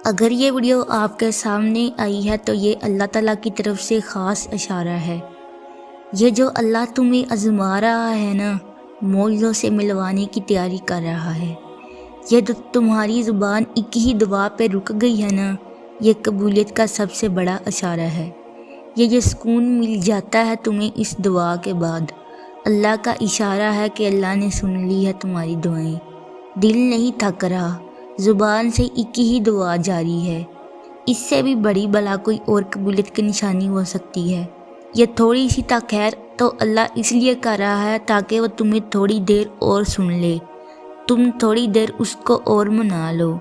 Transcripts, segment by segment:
اگر یہ ویڈیو آپ کے سامنے آئی ہے تو یہ اللہ تعالیٰ کی طرف سے خاص اشارہ ہے۔ یہ جو اللہ تمہیں آزما رہا ہے نا، معجزوں سے ملوانے کی تیاری کر رہا ہے۔ یہ جو تمہاری زبان ایک ہی دعا پہ رک گئی ہے نا، یہ قبولیت کا سب سے بڑا اشارہ ہے۔ یہ جو سکون مل جاتا ہے تمہیں اس دعا کے بعد، اللہ کا اشارہ ہے کہ اللہ نے سن لی ہے تمہاری دعائیں۔ دل نہیں تھک رہا، زبان سے ایک ہی دعا جاری ہے۔ اس سے بھی بڑی بلا کوئی اور قبولیت کی نشانی ہو سکتی ہے؟ یہ تھوڑی سی تاخیر تو اللہ اس لیے کر رہا ہے تاکہ وہ تمہیں تھوڑی دیر اور سن لے، تم تھوڑی دیر اس کو اور منا لو۔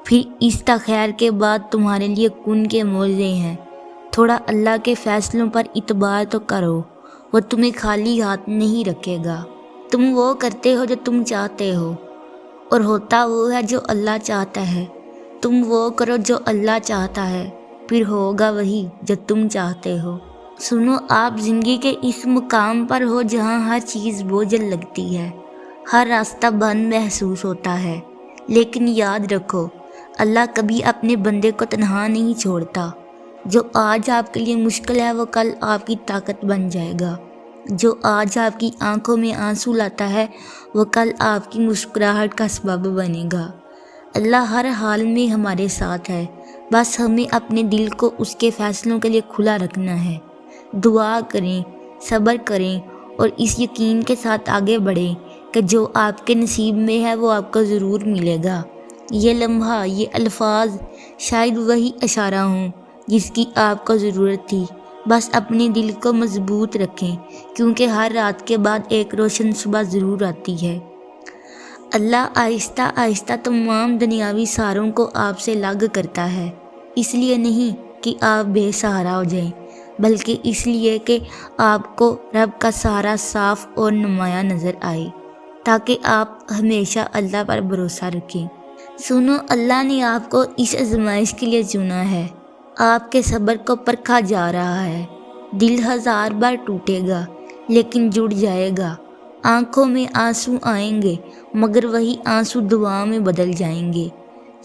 پھر اس تاخیر کے بعد تمہارے لیے کن کے معجزے ہیں۔ تھوڑا اللہ کے فیصلوں پر اعتبار تو کرو، وہ تمہیں خالی ہاتھ نہیں رکھے گا۔ تم وہ کرتے ہو جو تم چاہتے ہو، اور ہوتا وہ ہے جو اللہ چاہتا ہے۔ تم وہ کرو جو اللہ چاہتا ہے، پھر ہوگا وہی جو تم چاہتے ہو۔ سنو، آپ زندگی کے اس مقام پر ہو جہاں ہر چیز بوجھل لگتی ہے، ہر راستہ بند محسوس ہوتا ہے، لیکن یاد رکھو، اللہ کبھی اپنے بندے کو تنہا نہیں چھوڑتا۔ جو آج آپ کے لیے مشکل ہے وہ کل آپ کی طاقت بن جائے گا۔ جو آج آپ کی آنکھوں میں آنسو لاتا ہے وہ کل آپ کی مسکراہٹ کا سبب بنے گا۔ اللہ ہر حال میں ہمارے ساتھ ہے، بس ہمیں اپنے دل کو اس کے فیصلوں کے لیے کھلا رکھنا ہے۔ دعا کریں، صبر کریں اور اس یقین کے ساتھ آگے بڑھیں کہ جو آپ کے نصیب میں ہے وہ آپ کو ضرور ملے گا۔ یہ لمحہ، یہ الفاظ شاید وہی اشارہ ہوں جس کی آپ کو ضرورت تھی۔ بس اپنے دل کو مضبوط رکھیں، کیونکہ ہر رات کے بعد ایک روشن صبح ضرور آتی ہے۔ اللہ آہستہ آہستہ تمام دنیاوی سہاروں کو آپ سے الگ کرتا ہے، اس لیے نہیں کہ آپ بے سہارا ہو جائیں، بلکہ اس لیے کہ آپ کو رب کا سہارا صاف اور نمایاں نظر آئے، تاکہ آپ ہمیشہ اللہ پر بھروسہ رکھیں۔ سنو، اللہ نے آپ کو اس آزمائش کے لیے چنا ہے۔ آپ کے صبر کو پرکھا جا رہا ہے۔ دل ہزار بار ٹوٹے گا لیکن جڑ جائے گا۔ آنکھوں میں آنسو آئیں گے مگر وہی آنسو دعا میں بدل جائیں گے۔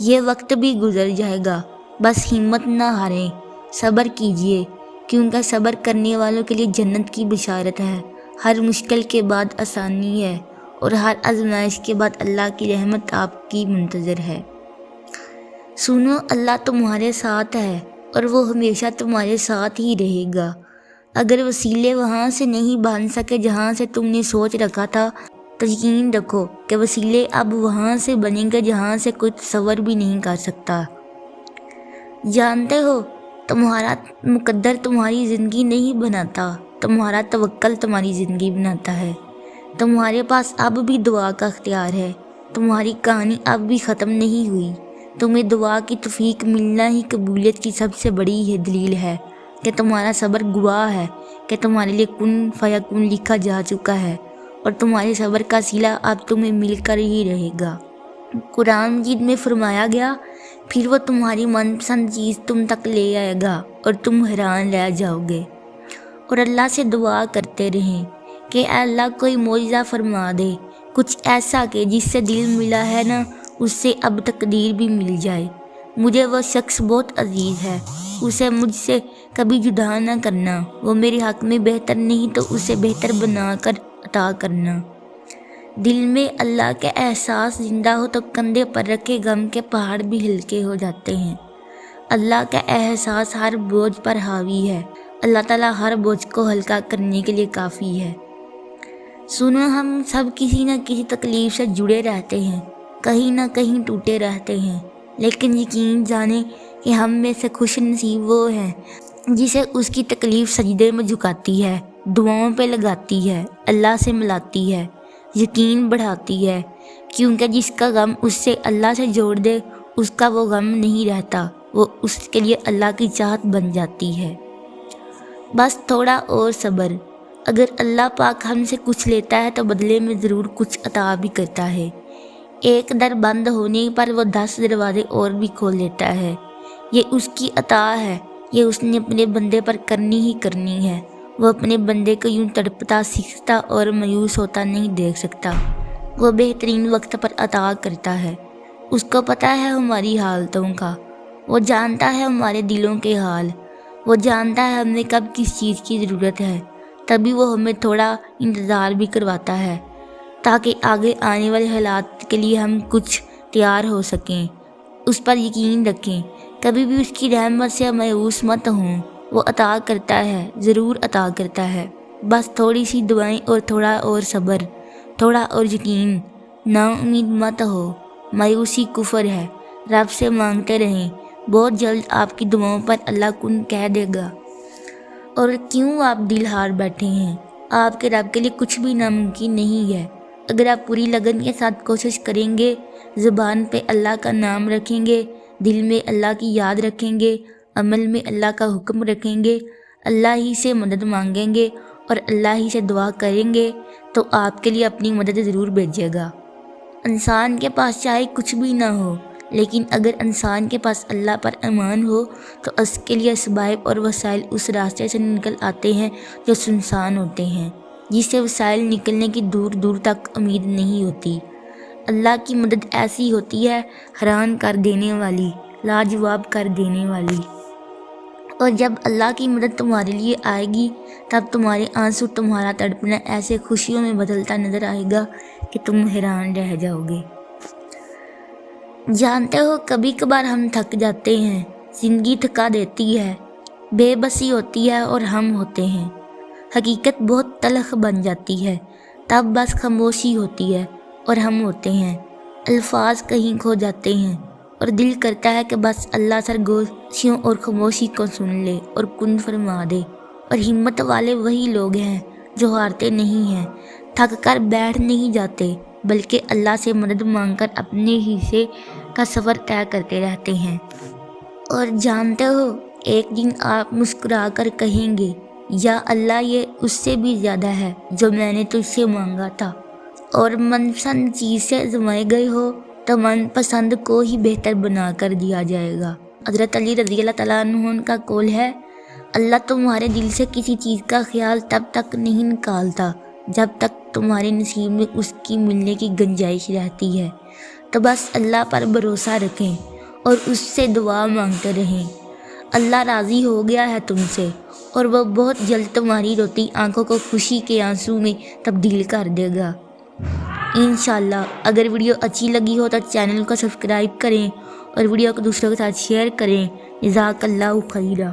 یہ وقت بھی گزر جائے گا، بس ہمت نہ ہاریں، صبر کیجیے، کیونکہ صبر کرنے والوں کے لیے جنت کی بشارت ہے۔ ہر مشکل کے بعد آسانی ہے، اور ہر آزمائش کے بعد اللہ کی رحمت آپ کی منتظر ہے۔ سنو، اللہ تمہارے ساتھ ہے اور وہ ہمیشہ تمہارے ساتھ ہی رہے گا۔ اگر وسیلے وہاں سے نہیں بن سکے جہاں سے تم نے سوچ رکھا تھا، تو یقین رکھو کہ وسیلے اب وہاں سے بنیں گے جہاں سے کوئی تصور بھی نہیں کر سکتا۔ جانتے ہو، تمہارا مقدر تمہاری زندگی نہیں بناتا، تمہارا توکل تمہاری زندگی بناتا ہے۔ تمہارے پاس اب بھی دعا کا اختیار ہے، تمہاری کہانی اب بھی ختم نہیں ہوئی۔ تمہیں دعا کی توفیق ملنا ہی قبولیت کی سب سے بڑی دلیل ہے کہ تمہارا صبر گواہ ہے کہ تمہارے لیے کن فیکون لکھا جا چکا ہے، اور تمہارے صبر کا صلہ اب تمہیں مل کر ہی رہے گا۔ قرآن مجید میں فرمایا گیا، پھر وہ تمہاری من پسند چیز تم تک لے آئے گا اور تم حیران رہ جاؤ گے۔ اور اللہ سے دعا کرتے رہیں کہ اے اللہ کوئی معجزہ فرما دے، کچھ ایسا کہ جس سے دل ملا ہے نا، اس سے اب تقدیر بھی مل جائے۔ مجھے وہ شخص بہت عزیز ہے، اسے مجھ سے کبھی جدا نہ کرنا۔ وہ میرے حق میں بہتر نہیں تو اسے بہتر بنا کر عطا کرنا۔ دل میں اللہ کے احساس زندہ ہو تو کندھے پر رکھے غم کے پہاڑ بھی ہلکے ہو جاتے ہیں۔ اللہ کا احساس ہر بوجھ پر حاوی ہے۔ اللہ تعالیٰ ہر بوجھ کو ہلکا کرنے کے لیے کافی ہے۔ سنو، ہم سب کسی نہ کسی تکلیف سے جڑے رہتے ہیں، کہیں نہ کہیں ٹوٹے رہتے ہیں، لیکن یقین جانیں کہ ہم میں سے خوش نصیب وہ ہیں جسے اس کی تکلیف سجدے میں جھکاتی ہے، دعاؤں پہ لگاتی ہے، اللہ سے ملاتی ہے، یقین بڑھاتی ہے، کیونکہ جس کا غم اس سے اللہ سے جوڑ دے، اس کا وہ غم نہیں رہتا، وہ اس کے لیے اللہ کی چاہت بن جاتی ہے۔ بس تھوڑا اور صبر۔ اگر اللہ پاک ہم سے کچھ لیتا ہے تو بدلے میں ضرور کچھ عطا بھی کرتا ہے۔ ایک در بند ہونے پر وہ 10 دروازے اور بھی کھول دیتا ہے۔ یہ اس کی عطا ہے، یہ اس نے اپنے بندے پر کرنی ہی کرنی ہے۔ وہ اپنے بندے کو یوں تڑپتا، سیکھتا اور مایوس ہوتا نہیں دیکھ سکتا۔ وہ بہترین وقت پر عطا کرتا ہے۔ اس کو پتہ ہے ہماری حالتوں کا، وہ جانتا ہے ہمارے دلوں کے حال، وہ جانتا ہے ہمیں کب کس چیز کی ضرورت ہے، تبھی وہ ہمیں تھوڑا انتظار بھی کرواتا ہے تاکہ آگے آنے والے حالات کے لیے ہم کچھ تیار ہو سکیں۔ اس پر یقین رکھیں، کبھی بھی اس کی رحمت سے مایوس مت ہوں، وہ عطا کرتا ہے، ضرور عطا کرتا ہے، بس تھوڑی سی دعائیں اور تھوڑا اور صبر، تھوڑا اور یقین۔ نا امید مت ہو، مایوسی کفر ہے، رب سے مانگتے رہیں، بہت جلد آپ کی دعاؤں پر اللہ کن کہہ دے گا۔ اور کیوں آپ دل ہار بیٹھے ہیں؟ آپ کے رب کے لیے کچھ بھی ناممکن نہیں ہے۔ اگر آپ پوری لگن کے ساتھ کوشش کریں گے، زبان پہ اللہ کا نام رکھیں گے، دل میں اللہ کی یاد رکھیں گے، عمل میں اللہ کا حکم رکھیں گے، اللہ ہی سے مدد مانگیں گے اور اللہ ہی سے دعا کریں گے، تو آپ کے لیے اپنی مدد ضرور بھیجے گا۔ انسان کے پاس چاہے کچھ بھی نہ ہو، لیکن اگر انسان کے پاس اللہ پر ایمان ہو تو اس کے لیے اسباب اور وسائل اس راستے سے نکل آتے ہیں جو سنسان ہوتے ہیں، جس سے وسائل نکلنے کی دور دور تک امید نہیں ہوتی۔ اللہ کی مدد ایسی ہوتی ہے، حیران کر دینے والی، لاجواب کر دینے والی۔ اور جب اللہ کی مدد تمہارے لیے آئے گی، تب تمہارے آنسو، تمہارا تڑپنا ایسے خوشیوں میں بدلتا نظر آئے گا کہ تم حیران رہ جاؤ گے۔ جانتے ہو، کبھی کبھار ہم تھک جاتے ہیں، زندگی تھکا دیتی ہے، بے بسی ہوتی ہے اور ہم ہوتے ہیں، حقیقت بہت تلخ بن جاتی ہے، تب بس خاموشی ہوتی ہے اور ہم ہوتے ہیں، الفاظ کہیں کھو جاتے ہیں اور دل کرتا ہے کہ بس اللہ سرگوشیوں اور خاموشی کو سن لے اور کن فرما دے۔ اور ہمت والے وہی لوگ ہیں جو ہارتے نہیں ہیں، تھک کر بیٹھ نہیں جاتے، بلکہ اللہ سے مدد مانگ کر اپنے حصے کا سفر طے کرتے رہتے ہیں۔ اور جانتے ہو، ایک دن آپ مسکرا کر کہیں گے، یا اللہ، یہ اس سے بھی زیادہ ہے جو میں نے تجھ سے مانگا تھا۔ اور من پسند چیز سے آزمائے گئے ہو تو من پسند کو ہی بہتر بنا کر دیا جائے گا۔ حضرت علی رضی اللہ تعالیٰ عنہ کا قول ہے، اللہ تمہارے دل سے کسی چیز کا خیال تب تک نہیں نکالتا جب تک تمہارے نصیب میں اس کی ملنے کی گنجائش رہتی ہے۔ تو بس اللہ پر بھروسہ رکھیں اور اس سے دعا مانگتے رہیں۔ اللہ راضی ہو گیا ہے تم سے، اور وہ بہت جلد تمہاری روتی آنکھوں کو خوشی کے آنسو میں تبدیل کر دے گا، انشاءاللہ۔ اگر ویڈیو اچھی لگی ہو تو چینل کو سبسکرائب کریں اور ویڈیو کو دوسروں کے ساتھ شیئر کریں۔ جزاک اللہ خیرہ۔